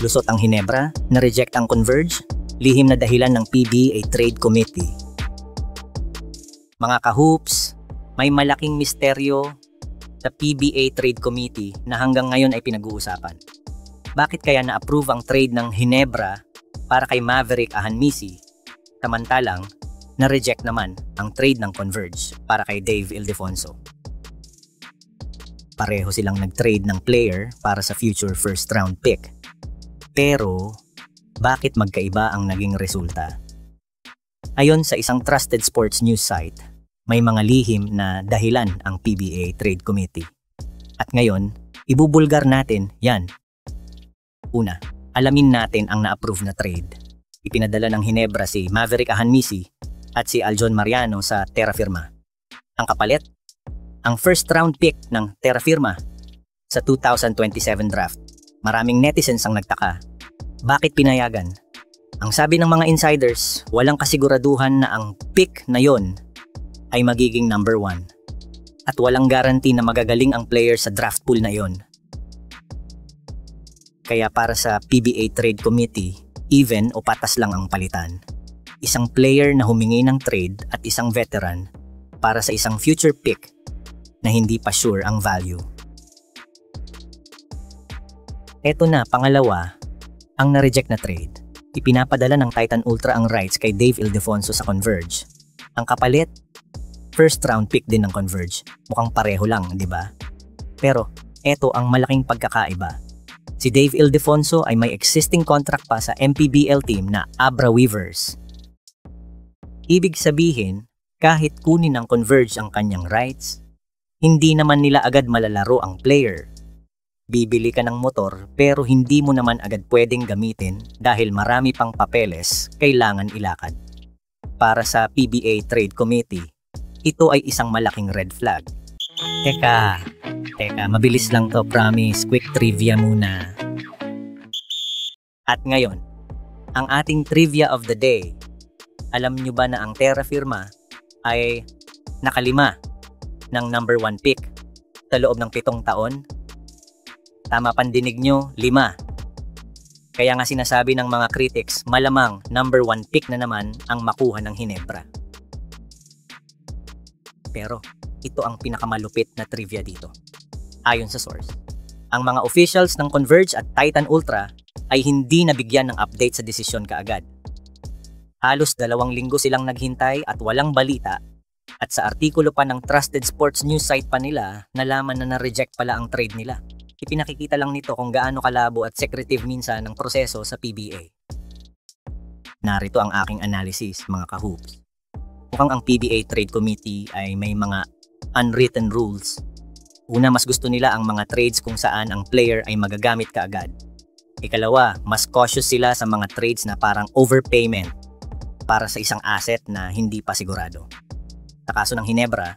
Lusot ang Hinebra, na-reject ang Converge, lihim na dahilan ng PBA Trade Committee. Mga kahoops, may malaking misteryo sa PBA Trade Committee na hanggang ngayon ay pinag-uusapan. Bakit kaya na-approve ang trade ng Hinebra para kay Maverick Ahanmisi, samantalang na-reject naman ang trade ng Converge para kay Dave Ildefonso? Pareho silang nag-trade ng player para sa future first round pick. Pero, bakit magkaiba ang naging resulta? Ayon sa isang trusted sports news site, may mga lihim na dahilan ang PBA Trade Committee. At ngayon, ibubulgar natin yan. Una, alamin natin ang na-approve na trade. Ipinadala ng Hinebra si Maverick Ahanmisi at si Aljon Mariano sa Terra Firma. Ang kapalit, ang first round pick ng Terra Firma sa 2027 draft. Maraming netizens ang nagtaka. Bakit pinayagan? Ang sabi ng mga insiders, walang kasiguraduhan na ang pick na yon ay magiging number 1. At walang guarantee na magagaling ang player sa draft pool na yon. Kaya para sa PBA Trade Committee, even o patas lang ang palitan. Isang player na humingi ng trade at isang veteran para sa isang future pick na hindi pa sure ang value. Eto na, pangalawa, ang na-reject na trade. Ipinapadala ng Titan Ultra ang rights kay Dave Ildefonso sa Converge. Ang kapalit, first round pick din ng Converge. Mukhang pareho lang, di ba? Pero eto ang malaking pagkakaiba. Si Dave Ildefonso ay may existing contract pa sa MPBL team na Abra Weavers. Ibig sabihin, kahit kunin ng Converge ang kanyang rights, hindi naman nila agad malalaro ang player. Bibili ka ng motor pero hindi mo naman agad pwedeng gamitin dahil marami pang papeles kailangan ilakad. Para sa PBA Trade Committee, ito ay isang malaking red flag. Teka, mabilis lang to, promise. Quick trivia muna. At ngayon, ang ating trivia of the day. Alam nyo ba na ang Terra Firma ay nakalima ng number 1 pick sa loob ng 7 taon? Tama pandinig nyo, 5. Kaya nga sinasabi ng mga critics, malamang number 1 pick na naman ang makuha ng Hinebra. Pero ito ang pinakamalupit na trivia dito. Ayon sa source, ang mga officials ng Converge at Titan Ultra ay hindi nabigyan ng update sa desisyon kaagad. Halos 2 linggo silang naghintay at walang balita, at sa artikulo pa ng trusted sports news site pa nila, nalaman na na-reject pala ang trade nila. Ipinakikita lang nito kung gaano kalabo at secretive minsan ng proseso sa PBA. Narito ang aking analysis, mga kahoops. Mukhang ang PBA Trade Committee ay may mga unwritten rules. Una, mas gusto nila ang mga trades kung saan ang player ay magagamit kaagad. Ikalawa, mas cautious sila sa mga trades na parang overpayment para sa isang asset na hindi pa sigurado. Sa kaso ng Hinebra,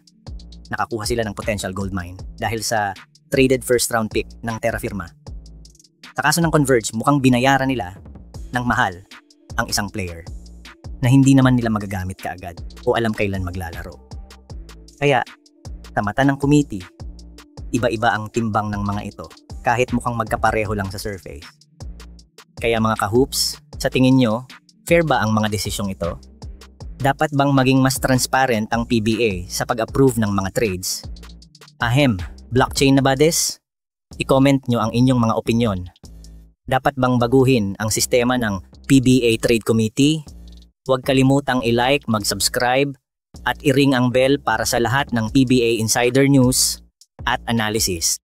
nakakuha sila ng potential gold mine dahil sa traded first round pick ng Terra Firma. Sa kaso ng Converge, mukhang binayaran nila ng mahal ang isang player na hindi naman nila magagamit kaagad o alam kailan maglalaro. Kaya, sa mata ng committee, iba-iba ang timbang ng mga ito kahit mukhang magkapareho lang sa surface. Kaya mga kahoops, sa tingin nyo, fair ba ang mga desisyong ito? Dapat bang maging mas transparent ang PBA sa pag-approve ng mga trades? Blockchain na ba des? I-comment nyo ang inyong mga opinyon. Dapat bang baguhin ang sistema ng PBA Trade Committee? Huwag kalimutang i-like, mag-subscribe, at i-ring ang bell para sa lahat ng PBA Insider News at Analysis.